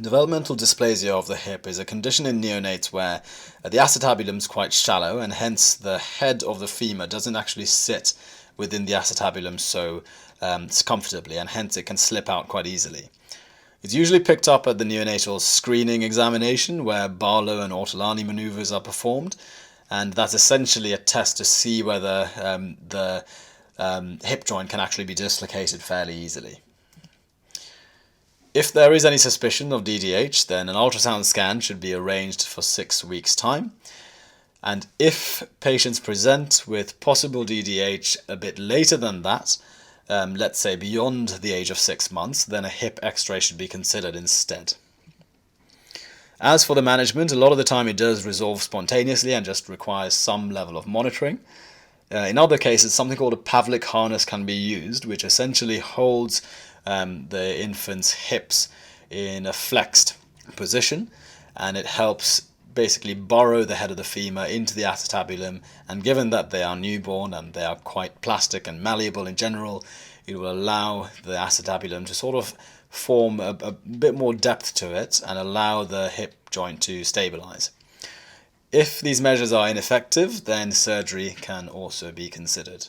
Developmental dysplasia of the hip is a condition in neonates where the acetabulum is quite shallow, and hence the head of the femur doesn't actually sit within the acetabulum so comfortably, and hence it can slip out quite easily. It's usually picked up at the neonatal screening examination, where Barlow and Ortolani maneuvers are performed, and that's essentially a test to see whether the hip joint can actually be dislocated fairly easily. If there is any suspicion of DDH, then an ultrasound scan should be arranged for 6 weeks' time. And if patients present with possible DDH a bit later than that, let's say beyond the age of 6 months, then a hip X-ray should be considered instead. As for the management, a lot of the time it does resolve spontaneously and just requires some level of monitoring. In other cases, something called a Pavlik harness can be used, which essentially holds the infant's hips in a flexed position, and it helps basically burrow the head of the femur into the acetabulum, and given that they are newborn and they are quite plastic and malleable in general, it will allow the acetabulum to sort of form a bit more depth to it and allow the hip joint to stabilize. If these measures are ineffective, then surgery can also be considered.